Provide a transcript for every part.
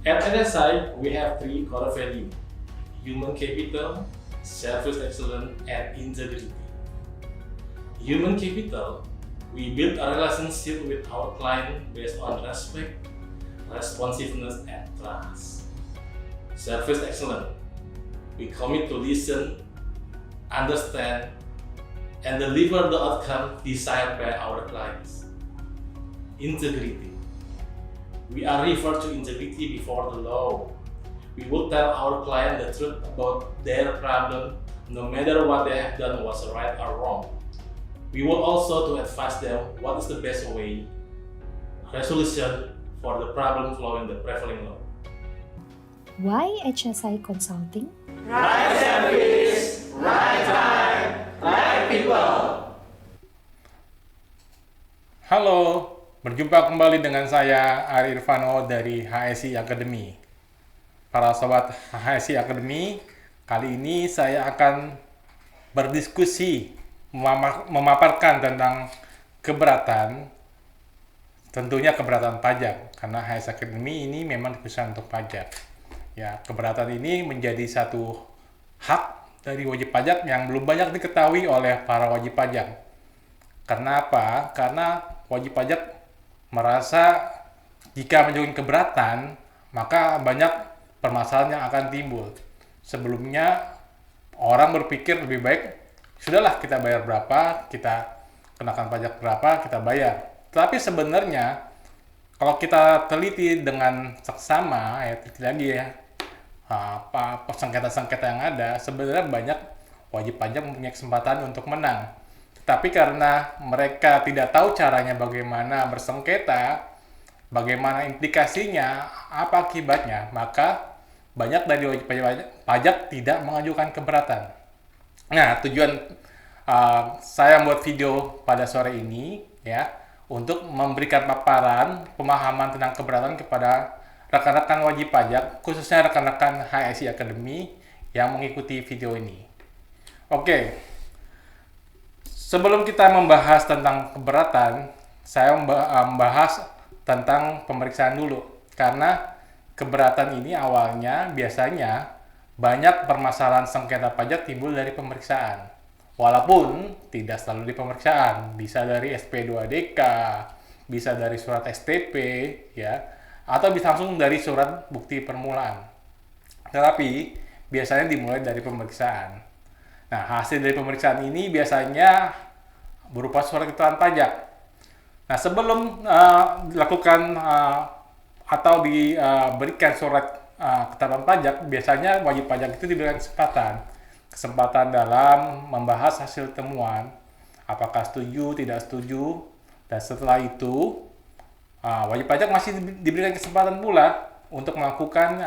At NSI, we have three core values: human capital, service excellence, and integrity. Human capital, we build a relationship with our client based on respect, responsiveness, and trust. Service excellence, we commit to listen, understand, and deliver the outcome desired by our clients. Integrity, we are referred to integrity before the law. We will tell our client the truth about their problem, no matter what they have done was right or wrong. We will also to advise them what is the best way resolution for the problem following the prevailing law. Why HSI Consulting? Right service, right time, right people. Halo, berjumpa kembali dengan saya Ari Irvano dari HSI Academy. Para sobat HSI Academy, kali ini saya akan berdiskusi memaparkan tentang keberatan, tentunya keberatan pajak, karena HSI Academy ini memang dikhususkan untuk pajak. Ya, keberatan ini menjadi satu hak dari wajib pajak yang belum banyak diketahui oleh para wajib pajak. Karena apa? Karena wajib pajak merasa jika mengajukan keberatan, maka banyak permasalahan yang akan timbul. Sebelumnya, orang berpikir lebih baik, sudahlah kita bayar berapa, kita kenakan pajak berapa, kita bayar. Tapi sebenarnya, kalau kita teliti dengan seksama, ya teliti lagi ya, apa sengketa-sengketa yang ada, sebenarnya banyak wajib pajak mempunyai kesempatan untuk menang. Tapi karena mereka tidak tahu caranya bagaimana bersengketa, bagaimana implikasinya, apa akibatnya, maka banyak dari wajib pajak tidak mengajukan keberatan. Nah, tujuan saya membuat video pada sore ini ya untuk memberikan paparan pemahaman tentang keberatan kepada rekan-rekan wajib pajak, khususnya rekan-rekan HSI Academy yang mengikuti video ini. Oke, sebelum kita membahas tentang keberatan, saya membahas tentang pemeriksaan dulu. Karena keberatan ini awalnya biasanya banyak permasalahan sengketa pajak timbul dari pemeriksaan. Walaupun tidak selalu di pemeriksaan, bisa dari SP2DK, bisa dari surat STP, ya, atau bisa langsung dari surat bukti permulaan. Tetapi biasanya dimulai dari pemeriksaan. Nah, hasil dari pemeriksaan ini biasanya berupa surat keterangan pajak. Nah, sebelum dilakukan atau diberikan surat keterangan pajak, biasanya wajib pajak itu diberikan kesempatan dalam membahas hasil temuan, apakah setuju, tidak setuju, dan setelah itu wajib pajak masih diberikan kesempatan pula untuk melakukan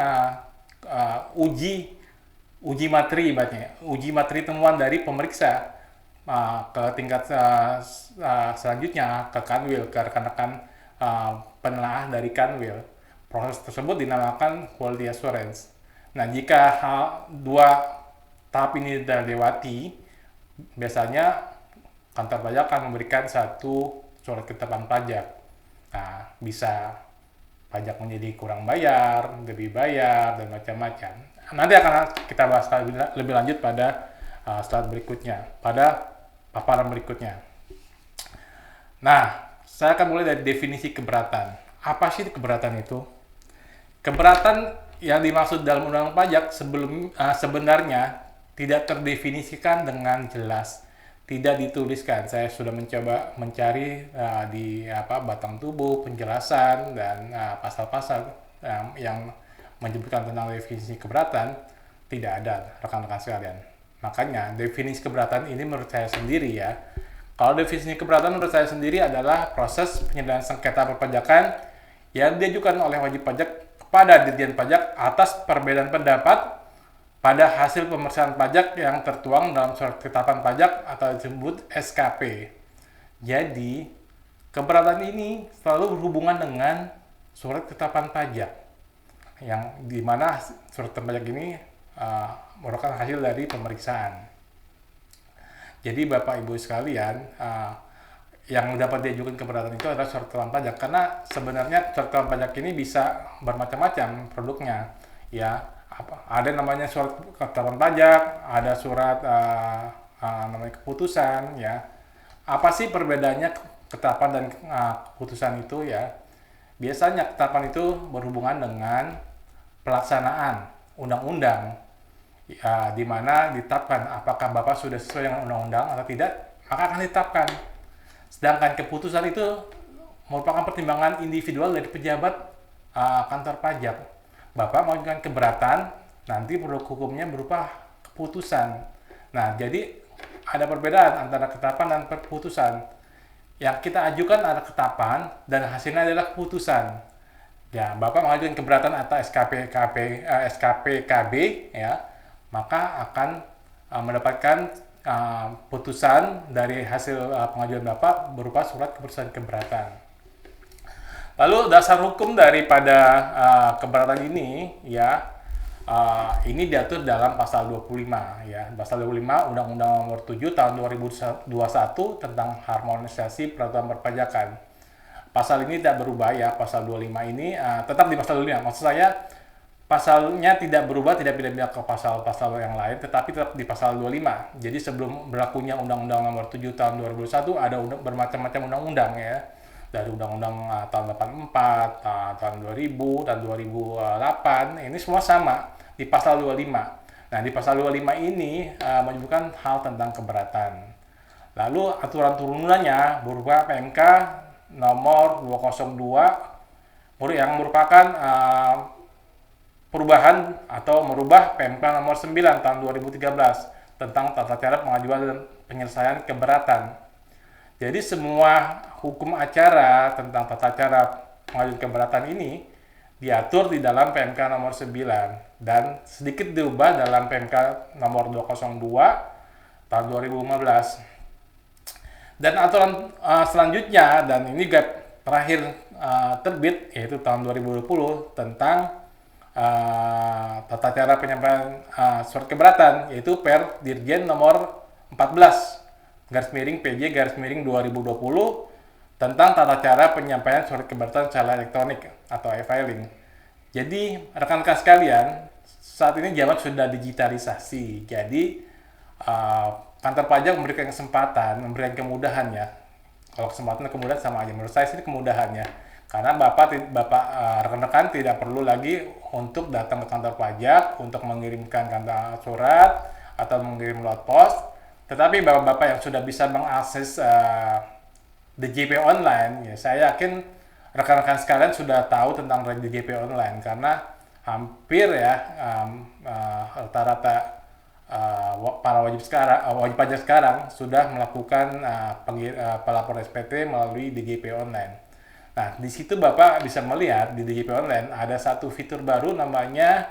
uji materi, uji materi temuan dari pemeriksa ke tingkat selanjutnya ke Kanwil, ke rekan-rekan penelaah dari Kanwil. Proses tersebut dinamakan quality assurance. Nah, jika dua tahap ini sudah dilewati, biasanya kantor pajak akan memberikan satu surat ketetapan pajak. Nah, bisa pajak menjadi kurang bayar, lebih bayar, dan macam-macam. Nanti akan kita bahas lebih lanjut pada slide berikutnya, pada paparan berikutnya. Nah, saya akan mulai dari definisi keberatan. Apa sih keberatan itu? Keberatan yang dimaksud dalam undang-undang pajak sebenarnya tidak terdefinisikan dengan jelas, tidak dituliskan. Saya sudah mencoba mencari di batang tubuh, penjelasan, dan pasal-pasal yang menyebutkan tentang definisi keberatan, tidak ada, rekan-rekan sekalian. Makanya definisi keberatan ini menurut saya sendiri ya. Kalau definisi keberatan menurut saya sendiri adalah proses penyelesaian sengketa perpajakan yang diajukan oleh wajib pajak kepada Ditjen Pajak atas perbedaan pendapat pada hasil pemeriksaan pajak yang tertuang dalam surat ketetapan pajak atau disebut SKP. Jadi, keberatan ini selalu berhubungan dengan surat ketetapan pajak, yang dimana surat ketetapan pajak ini merupakan hasil dari pemeriksaan. Jadi Bapak Ibu sekalian, yang dapat diajukan keberatan itu adalah surat keterangan pajak, karena sebenarnya surat keterangan pajak ini bisa bermacam-macam produknya ya. Ada namanya surat keterangan pajak, ada surat namanya keputusan ya. Apa sih perbedaannya ketetapan dan keputusan itu ya? Biasanya ketetapan itu berhubungan dengan pelaksanaan undang-undang ya, di mana ditetapkan apakah Bapak sudah sesuai dengan undang-undang atau tidak, maka akan ditetapkan. Sedangkan keputusan itu merupakan pertimbangan individual dari pejabat kantor pajak. Bapak mengajukan keberatan, nanti produk hukumnya berupa keputusan. Nah, jadi ada perbedaan antara ketetapan dan keputusan. Yang kita ajukan adalah ketetapan dan hasilnya adalah keputusan. Ya, Bapak mengajukan keberatan atau SKPKB ya, maka akan mendapatkan putusan dari hasil pengajuan Bapak berupa surat keputusan keberatan. Lalu dasar hukum daripada keberatan ini ya, ini diatur dalam pasal 25 ya. Pasal 25 Undang-Undang Nomor 7 Tahun 2021 tentang harmonisasi peraturan perpajakan. Pasal ini tidak berubah ya, pasal 25 ini tetap di pasal 25. Maksud saya pasalnya tidak berubah, tidak pindah ke pasal-pasal yang lain, tetapi tetap di pasal 25. Jadi sebelum berlakunya Undang-Undang Nomor 7 Tahun 2001 ada bermacam-macam undang-undang ya. Dari Undang-Undang tahun 84, tahun 2000, dan 2008, ini semua sama di pasal 25. Nah, di pasal 25 ini menyebutkan hal tentang keberatan. Lalu aturan turunannya berupa PMK nomor 202 yang merupakan perubahan atau merubah PMK nomor 9 tahun 2013 tentang tata cara pengajuan dan penyelesaian keberatan. Jadi semua hukum acara tentang tata cara pengajuan keberatan ini diatur di dalam PMK nomor 9 dan sedikit diubah dalam PMK nomor 202 tahun 2015. Dan aturan selanjutnya, dan ini terakhir terbit, yaitu tahun 2020 tentang tata cara penyampaian surat keberatan, yaitu Per Dirjen nomor 14 /PJ/2020 tentang tata cara penyampaian surat keberatan secara elektronik atau e-filing. Jadi rekan-rekan sekalian, saat ini zaman sudah digitalisasi. Jadi kantor pajak memberikan kesempatan, memberikan kemudahan ya. Kalau kesempatan dan kemudahan sama aja. Menurut saya sih kemudahannya. Karena rekan-rekan tidak perlu lagi untuk datang ke kantor pajak untuk mengirimkan surat atau mengirim lewat pos. Tetapi bapak-bapak yang sudah bisa mengakses DJP online, ya saya yakin rekan-rekan sekalian sudah tahu tentang DJP online karena hampir ya rata-rata para wajib pajak sekarang sudah melakukan pelapor SPT melalui DJP online. Nah, di situ Bapak bisa melihat di DJP online ada satu fitur baru namanya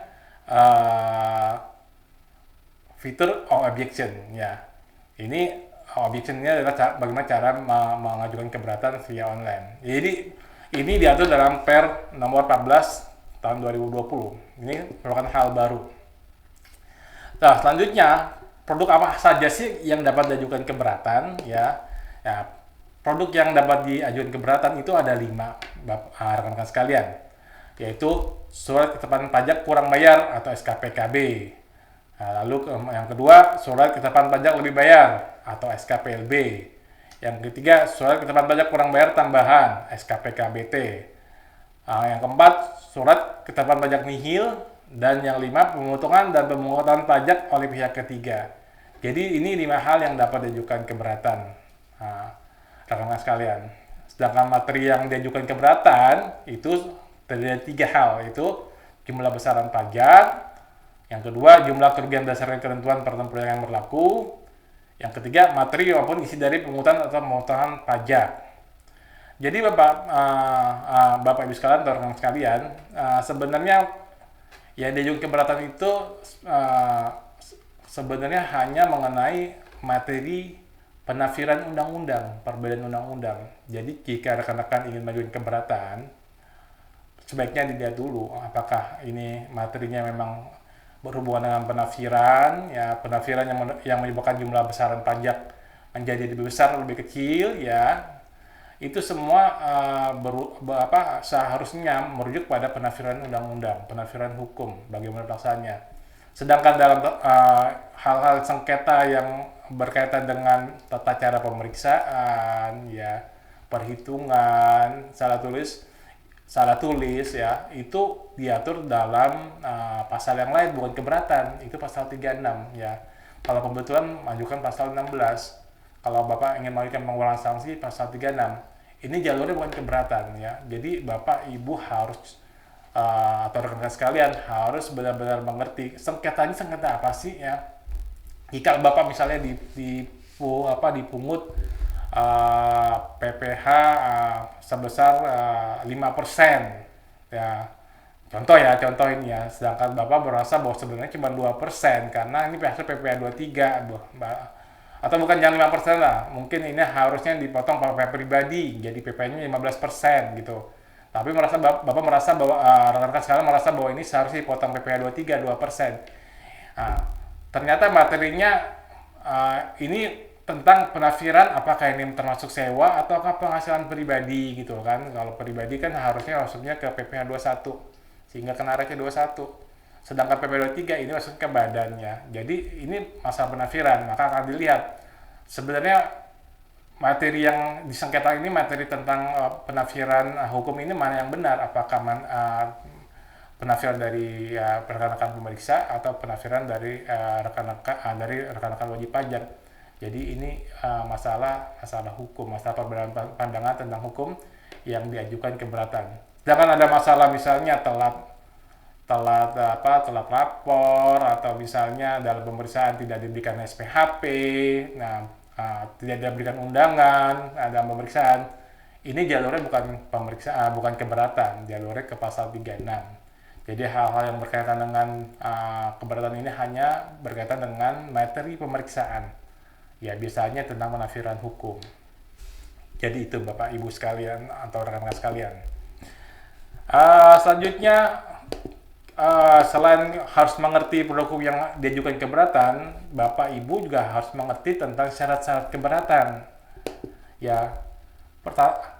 fitur objection ya. Ini objectionnya adalah bagaimana cara mengajukan keberatan via online. Jadi ini diatur dalam Per nomor 14 tahun 2020. Ini merupakan hal baru. Nah, selanjutnya produk apa saja sih yang dapat diajukan keberatan ya? Ya, produk yang dapat diajukan keberatan itu ada 5 rekan-rekan sekalian, yaitu surat ketetapan pajak kurang bayar atau SKPKB. Nah, lalu yang kedua, surat ketetapan pajak lebih bayar atau SKPLB. Yang ketiga, surat ketetapan pajak kurang bayar tambahan SKPKBT. Yang keempat, surat ketetapan pajak nihil. Dan yang 5, pemotongan dan pemungutan pajak oleh pihak ketiga. Jadi ini 5 hal yang dapat diajukan keberatan, rekan-rekan sekalian. Sedangkan materi yang diajukan keberatan itu terdiri dari 3 hal, yaitu jumlah besaran pajak. Yang kedua, jumlah kerugian berdasarkan ketentuan peraturan perundang yang berlaku. Yang ketiga, materi maupun isi dari pemungutan atau pemotongan pajak. Jadi Bapak Ibu sekalian, rekan sekalian, sebenarnya yang diajukan keberatan itu sebenarnya hanya mengenai materi penafsiran undang-undang, perbedaan undang-undang. Jadi jika rekan-rekan ingin mengajukan keberatan, sebaiknya dilihat dulu apakah ini materinya memang berhubungan dengan penafsiran, ya penafsiran yang menyebabkan jumlah besaran pajak menjadi lebih besar, lebih kecil, ya, itu semua seharusnya merujuk pada penafsiran undang-undang, penafsiran hukum, bagaimana pelaksanaannya. Sedangkan dalam hal-hal sengketa yang berkaitan dengan tata cara pemeriksaan, ya, perhitungan, salah tulis, ya, itu diatur dalam pasal yang lain, bukan keberatan, itu pasal 36, ya. Kalau kebetulan majukan pasal 16. Kalau Bapak ingin mengajukan pengurangan sanksi pasal 36. Ini jalurnya bukan keberatan, ya. Jadi Bapak Ibu harus atau rekan-rekan sekalian harus benar-benar mengerti sengketanya sengketa apa sih, ya. Jika Bapak misalnya dipungut PPh sebesar 5%, ya. Contoh ini ya, sedangkan Bapak merasa bahwa sebenarnya cuma 2% karena ini biasa PPh 23, atau bukan jangan 5% lah, mungkin ini harusnya dipotong PPh pribadi, jadi PPh-nya 15% gitu. Tapi Bapak merasa bahwa rekan-rekan sekalian merasa bahwa ini seharusnya dipotong PPh 23, 2%. Nah, ternyata materinya ini tentang penafsiran apakah ini termasuk sewa ataukah penghasilan pribadi gitu kan. Kalau pribadi kan harusnya masuknya ke PPh 21 sehingga kena receh 21. Sedangkan PPh 23 ini masuk ke badannya. Jadi ini masalah penafsiran, maka akan dilihat sebenarnya materi yang disengketa ini materi tentang penafsiran hukum ini mana yang benar, apakah penafsiran dari rekan-rekan pemeriksa atau penafsiran dari rekan-rekan wajib pajak. Jadi ini masalah hukum, masalah perbedaan pandangan tentang hukum yang diajukan keberatan. Jangan ada masalah misalnya telat lapor, atau misalnya dalam pemeriksaan tidak diberikan SPHP, tidak diberikan undangan dalam pemeriksaan. Ini jalurnya bukan keberatan, jalurnya ke pasal 36. Jadi hal-hal yang berkaitan dengan keberatan ini hanya berkaitan dengan materi pemeriksaan. Ya, biasanya tentang penafsiran hukum. Jadi itu Bapak Ibu sekalian atau rekan-rekan sekalian. Selanjutnya, selain harus mengerti produk hukum yang diajukan keberatan, Bapak Ibu juga harus mengerti tentang syarat-syarat keberatan. Ya,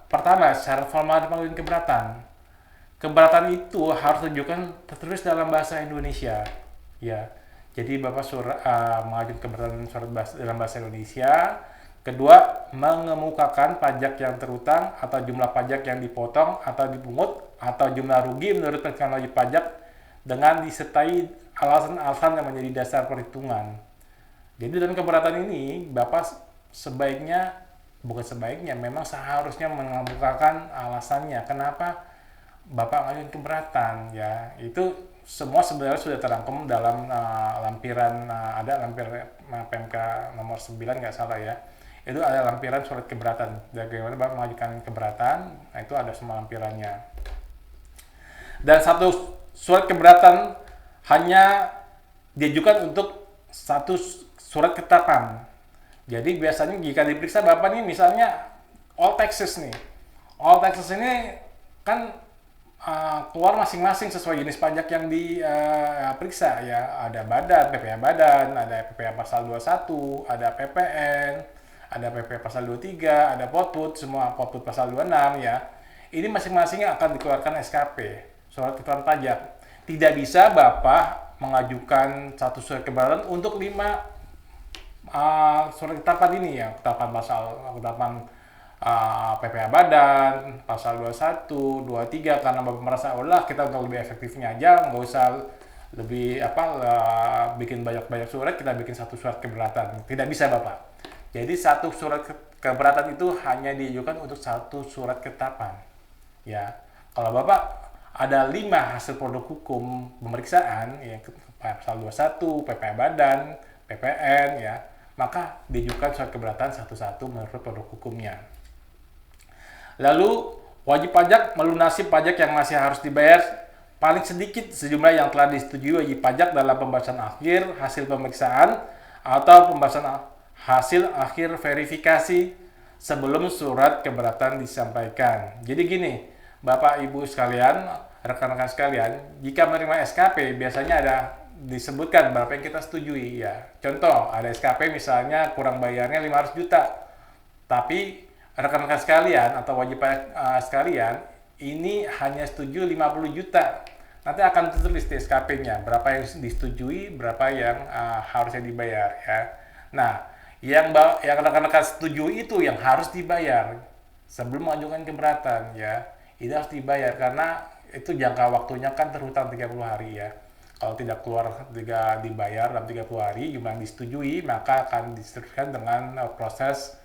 pertama syarat formal pengajuan keberatan. Keberatan itu harus tertulis dalam bahasa Indonesia. Ya, jadi Bapak mengajukan keberatan dalam bahasa Indonesia. Kedua, mengemukakan pajak yang terutang atau jumlah pajak yang dipotong atau dipungut atau jumlah rugi menurut perhitungan wajib pajak dengan disertai alasan-alasan yang menjadi dasar perhitungan. Jadi dalam keberatan ini Bapak memang seharusnya mengemukakan alasannya kenapa Bapak mengajukan keberatan, ya. Itu semua sebenarnya sudah terangkum dalam lampiran ada lampiran PMK nomor 9 nggak salah ya. Itu ada lampiran surat keberatan. Bagaimana Bapak mengajukan keberatan, nah itu ada semua lampirannya. Dan satu surat keberatan hanya diajukan untuk satu surat ketetapan. Jadi biasanya jika diperiksa Bapak nih misalnya all taxes nih. All taxes ini kan keluar masing-masing sesuai jenis pajak yang diperiksa ya. Ada badan, PPh badan, ada PPh pasal 21, ada PPN, ada PPh pasal 23, ada potput, semua potput pasal 26 ya. Ini masing-masing akan dikeluarkan SKP, surat keterangan pajak. Tidak bisa Bapak mengajukan satu surat keberatan untuk 5 surat ketetapan ini ya, ketetapan PPh badan, pasal 21, 23, karena Bapak merasa kita untuk lebih efektifnya aja, nggak usah lebih bikin banyak-banyak surat, kita bikin satu surat keberatan. Tidak bisa Bapak. Jadi satu surat keberatan itu hanya diajukan untuk satu surat ketetapan. Ya, kalau Bapak ada 5 hasil produk hukum pemeriksaan, ya, pasal 21, PPh badan, PPN, ya, maka diajukan surat keberatan satu-satu menurut produk hukumnya. Lalu, wajib pajak melunasi pajak yang masih harus dibayar paling sedikit sejumlah yang telah disetujui wajib pajak dalam pembahasan akhir hasil pemeriksaan atau pembahasan hasil akhir verifikasi sebelum surat keberatan disampaikan. Jadi gini, Bapak Ibu sekalian, rekan-rekan sekalian, jika menerima SKP biasanya ada disebutkan berapa yang kita setujui ya. Contoh, ada SKP misalnya kurang bayarnya 500 juta. Tapi rekan-rekan sekalian atau wajib pajak sekalian ini hanya setuju 50 juta. Nanti akan tertulis di SKP-nya berapa yang disetujui, berapa yang harusnya dibayar ya. Nah, yang rekan-rekan setuju itu yang harus dibayar sebelum mengajukan keberatan ya. Itu harus dibayar karena itu jangka waktunya kan terhutang 30 hari ya. Kalau tidak dibayar dalam 30 hari jumlah yang disetujui, maka akan diteruskan dengan proses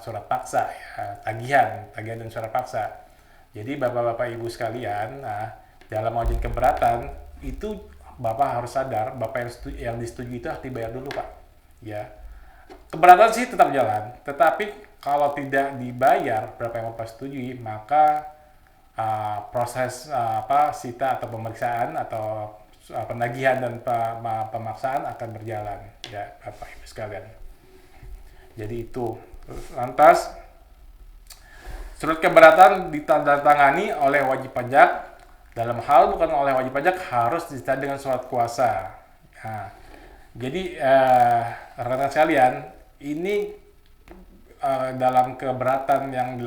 surat paksa ya, tagihan dan surat paksa. Jadi Bapak-bapak Ibu sekalian, dalam mengajukan keberatan itu Bapak harus sadar, Bapak yang disetujui itu harus dibayar dulu Pak. Ya. Keberatan sih tetap jalan, tetapi kalau tidak dibayar berapa yang Bapak setujui, maka proses sita atau pemeriksaan atau penagihan dan pemaksaan akan berjalan ya Bapak Ibu sekalian. Jadi itu. Lantas surat keberatan ditandatangani oleh wajib pajak. Dalam hal bukan oleh wajib pajak harus disertai dengan surat kuasa. Nah, jadi rekan-rekan sekalian, ini dalam keberatan yang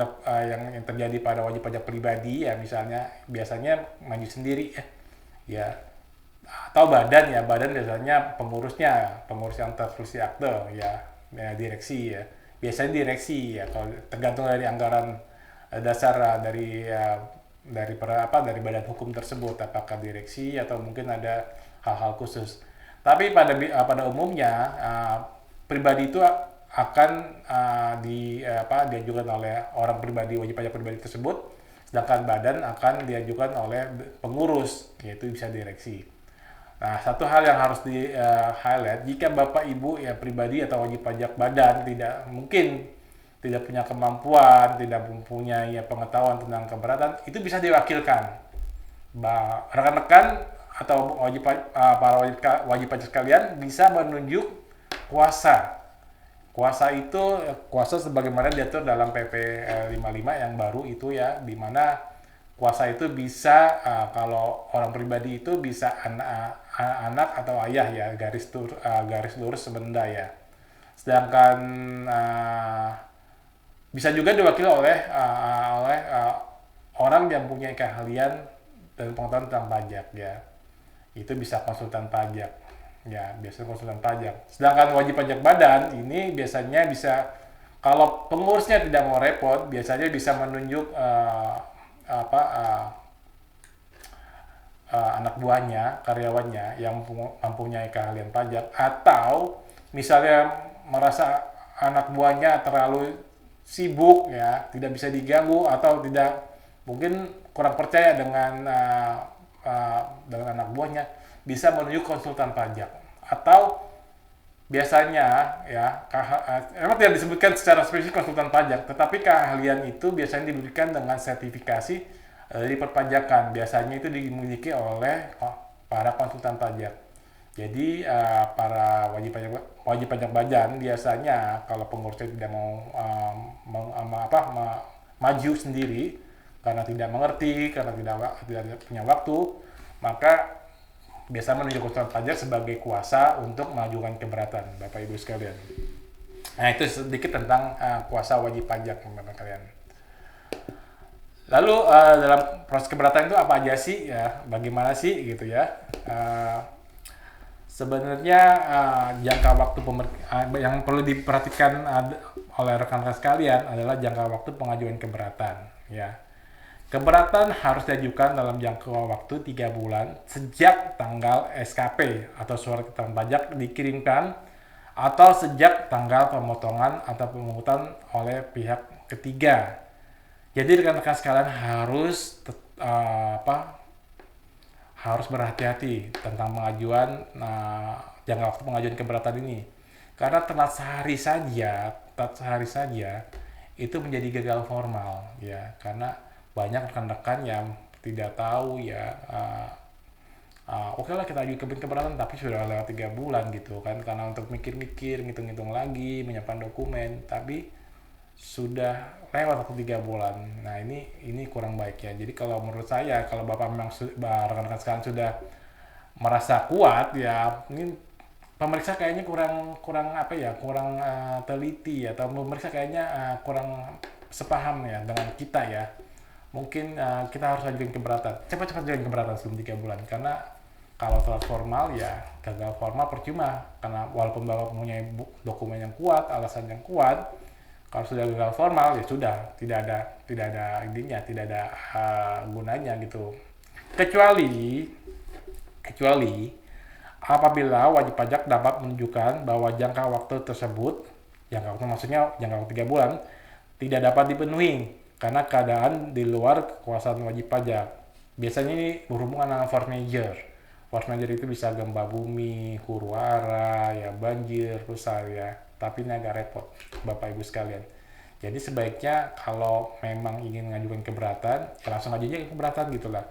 terjadi pada wajib pajak pribadi ya, misalnya biasanya maju sendiri ya atau badan biasanya pengurus yang tertulis di akte ya direksi ya, biasanya direksi ya, kalau tergantung dari anggaran dasar dari badan hukum tersebut, apakah direksi atau mungkin ada hal-hal khusus. Tapi pada umumnya pribadi itu akan diajukan oleh orang pribadi, wajib pajak pribadi tersebut, sedangkan badan akan diajukan oleh pengurus, yaitu bisa direksi. Nah, satu hal yang harus di highlight, jika Bapak Ibu ya pribadi atau wajib pajak badan tidak punya kemampuan, tidak mempunyai pengetahuan tentang keberatan, itu bisa diwakilkan. Rekan-rekan atau para wajib pajak sekalian bisa menunjuk kuasa. Kuasa sebagaimana diatur dalam PP 55 yang baru itu ya, di mana kuasa itu bisa kalau orang pribadi itu bisa anak atau ayah ya, garis lurus sebenda ya. Sedangkan bisa juga diwakili oleh orang yang punya keahlian dan pengetahuan tentang pajak ya. Itu bisa konsultan pajak ya, biasanya konsultan pajak. Sedangkan wajib pajak badan ini biasanya bisa, kalau pengurusnya tidak mau repot, biasanya bisa menunjuk anak buahnya, karyawannya yang mempunyai keahlian pajak, atau misalnya merasa anak buahnya terlalu sibuk ya, tidak bisa diganggu atau tidak mungkin kurang percaya dengan anak buahnya, bisa menunjuk konsultan pajak. Atau biasanya ya, memang tidak disebutkan secara spesifik konsultan pajak, tetapi keahlian itu biasanya diberikan dengan sertifikasi dari perpajakan. Biasanya itu dimiliki oleh para konsultan pajak. Jadi para wajib pajak badan biasanya kalau pengurusnya tidak mau maju sendiri karena tidak mengerti, karena tidak punya waktu, maka biasa menunjuk konsultan pajak sebagai kuasa untuk mengajukan keberatan, Bapak Ibu sekalian. Nah, itu sedikit tentang kuasa wajib pajak, Bapak kalian. Lalu dalam proses keberatan itu apa aja sih ya? Bagaimana sih gitu ya? Sebenarnya jangka waktu yang perlu diperhatikan oleh rekan-rekan sekalian adalah jangka waktu pengajuan keberatan ya. Keberatan harus diajukan dalam jangka waktu 3 bulan sejak tanggal SKP atau surat keterangan pajak dikirimkan, atau sejak tanggal pemotongan atau pemungutan oleh pihak ketiga. Jadi rekan-rekan sekalian harus berhati-hati tentang pengajuan jangka waktu pengajuan keberatan ini, karena telat sehari saja itu menjadi gagal formal ya, karena banyak rekan-rekan yang tidak tahu ya, oke lah kita ajukan keberatan tapi sudah lewat 3 bulan gitu kan, karena untuk mikir-mikir, ngitung-ngitung lagi, menyiapkan dokumen, tapi sudah lewat waktu 3 bulan. Nah ini kurang baik ya. Jadi kalau menurut saya, kalau Bapak memang rekan-rekan sekalian sudah merasa kuat ya, ini pemeriksa kayaknya kurang apa ya, kurang teliti, atau pemeriksa kayaknya kurang sepaham ya dengan kita ya. Mungkin kita harus ajukan keberatan, cepat-cepat ajukan keberatan sebelum 3 bulan, karena kalau telat formal ya gagal formal percuma, karena walaupun Bapak mempunyai dokumen yang kuat, alasan yang kuat, kalau sudah gagal formal ya sudah, tidak ada intinya, tidak ada gunanya gitu. Kecuali apabila wajib pajak dapat menunjukkan bahwa jangka waktu tersebut, jangka waktu maksudnya jangka waktu 3 bulan, tidak dapat dipenuhi karena keadaan di luar kekuasaan wajib pajak. Biasanya ini berhubungan dengan force majeure. Force majeure itu bisa gempa bumi, huru hara, ya banjir, rusak ya. Tapi ini agak repot, Bapak Ibu sekalian. Jadi sebaiknya kalau memang ingin mengajukan keberatan, ya langsung aja keberatan gitulah.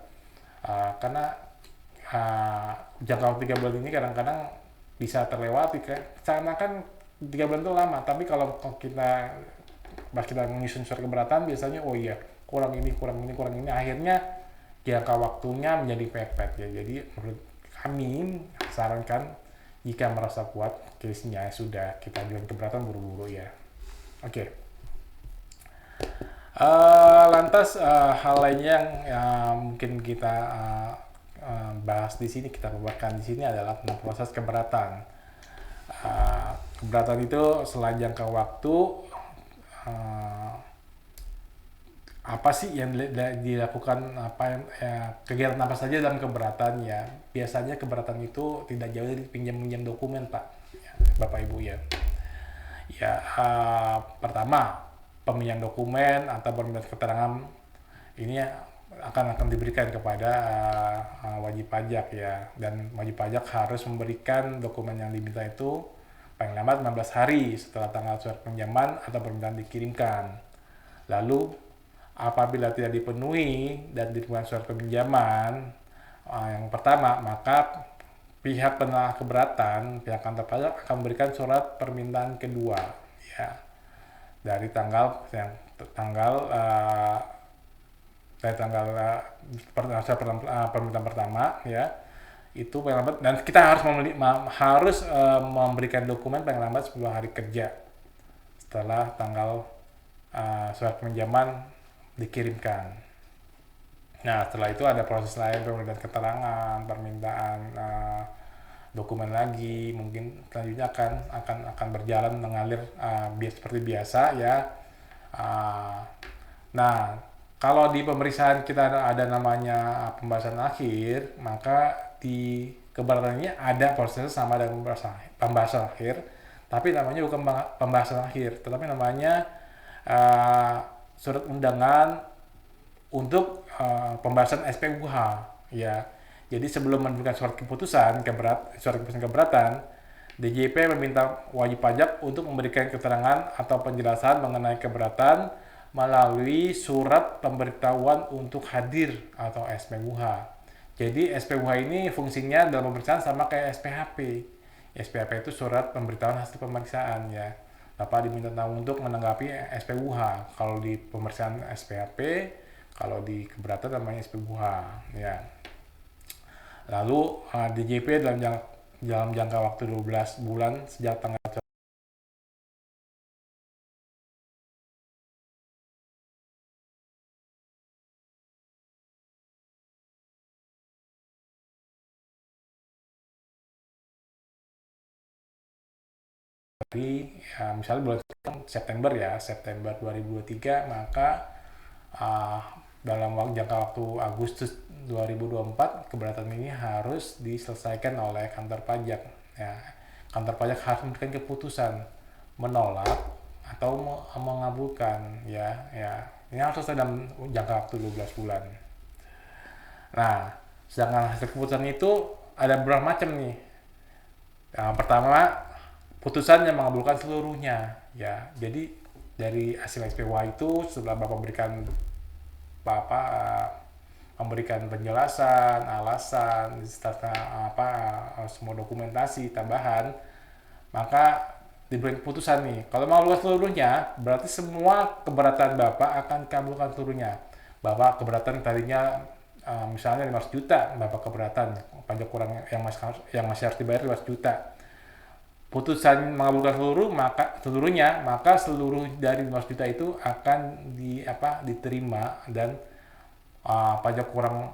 Karena jangka waktu 3 bulan ini kadang-kadang bisa terlewati, karena kan 3 bulan itu lama, tapi kalau kita menyusun surat keberatan biasanya oh iya kurang ini, akhirnya jangka waktunya menjadi pepet ya. Jadi menurut kami sarankan jika merasa kuat case-nya sudah kita ajukan keberatan buru-buru ya. Oke. Lantas hal lainnya yang mungkin kita bahas di sini, kita paparkan di sini adalah tentang proses keberatan. Keberatan itu selain jangka waktu, apa sih yang dilakukan, kegiatan apa saja dalam keberatan ya. Biasanya keberatan itu tidak jauh dari pinjam dokumen Pak, ya, Bapak Ibu ya. Ya, pertama peminjam dokumen atau permintaan keterangan ini akan diberikan kepada wajib pajak ya, dan wajib pajak harus memberikan dokumen yang diminta itu paling lambat 15 hari setelah tanggal surat pinjaman atau permintaan dikirimkan. Lalu apabila tidak dipenuhi dan ditemukan surat pinjaman yang pertama, maka pihak penolak keberatan, pihak kantor pajak akan memberikan surat permintaan kedua ya, dari tanggal permintaan pertama ya, itu paling lambat, dan kita harus memberikan dokumen paling lambat 10 hari kerja setelah tanggal surat pinjaman dikirimkan. Nah, setelah itu ada proses lain, permintaan keterangan, permintaan dokumen lagi, mungkin selanjutnya akan berjalan mengalir seperti biasa ya. Nah, kalau di pemeriksaan kita ada namanya pembahasan akhir, maka di keberatan ini ada prosesnya sama dengan pembahasan akhir, tapi namanya bukan pembahasan akhir, tetapi namanya surat undangan untuk pembahasan SPUH ya. Jadi sebelum memberikan surat keputusan keberatan, DJP meminta wajib pajak untuk memberikan keterangan atau penjelasan mengenai keberatan melalui surat pemberitahuan untuk hadir atau SPUH. Jadi SPUH ini fungsinya dalam pemeriksaan sama kayak SPHP. SPHP itu surat pemberitahuan hasil pemeriksaan ya. Bapak diminta untuk menanggapi SPUH. Kalau di pemeriksaan SPHP, kalau di keberatan namanya SPUH ya. Lalu DJP dalam jangka waktu 12 bulan sejak tanggal misalnya bulan September 2023, maka dalam jangka waktu Agustus 2024 keberatan ini harus diselesaikan oleh kantor pajak ya. Kantor pajak harus memberikan keputusan menolak atau mengabulkan ya. Ini harus selesai dalam jangka waktu 12 bulan. Nah, sedangkan hasil keputusan itu ada beberapa macam nih. Yang pertama, putusan yang mengabulkan seluruhnya ya. Jadi dari hasil SPWA itu setelah Bapak memberikan penjelasan, alasan, serta semua dokumentasi tambahan, maka diberi keputusan nih. Kalau mau luas seluruhnya, berarti semua keberatan Bapak akan kabulkan seluruhnya. Bapak keberatan tadinya misalnya 500 juta, Bapak keberatan pajak kurang yang masih harus dibayar 500 juta. putusan mengabulkan seluruhnya, maka seluruh dari 15 juta itu akan diterima, dan pajak kurang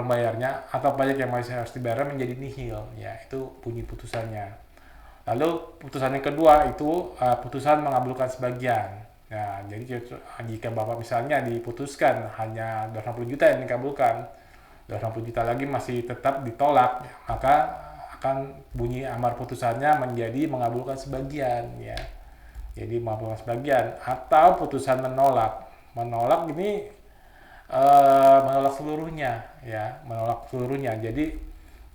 bayarnya atau pajak yang masih harus dibayar menjadi nihil, ya. Itu bunyi putusannya. Lalu putusan yang kedua itu putusan mengabulkan sebagian. Nah, jadi jika Bapak misalnya diputuskan hanya 260 juta yang dikabulkan, 260 juta lagi masih tetap ditolak, maka akan bunyi amar putusannya menjadi mengabulkan sebagian, ya. Jadi mengabulkan sebagian, atau putusan menolak. Menolak ini menolak seluruhnya, ya, menolak seluruhnya. Jadi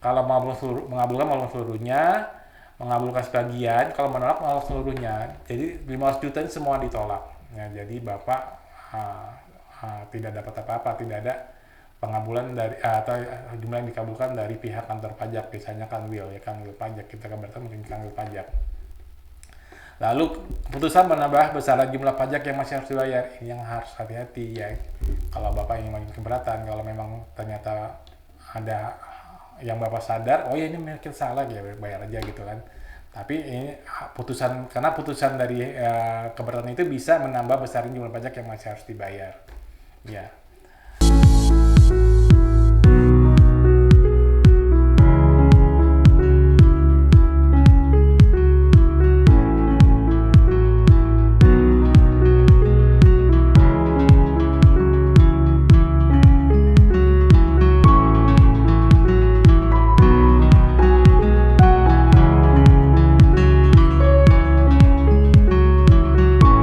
kalau mengabulkan seluruhnya, mengabulkan sebagian, kalau menolak seluruhnya. Jadi 15 juta ini semua ditolak. Ya, jadi Bapak tidak dapat apa-apa, tidak ada pengabulan dari atau jumlah yang dikabulkan dari pihak kantor pajak, biasanya kanwil, ya, kanwil pajak, kita kabarkan mungkin kanwil pajak. Lalu keputusan menambah besaran jumlah pajak yang masih harus dibayar, ini yang harus hati-hati, ya. Kalau Bapak ingin mengajukan keberatan, kalau memang ternyata ada yang Bapak sadar, oh ya ini mungkin salah, ya bayar aja gitu kan. Tapi ini karena putusan dari keberatan itu bisa menambah besaran jumlah pajak yang masih harus dibayar, ya.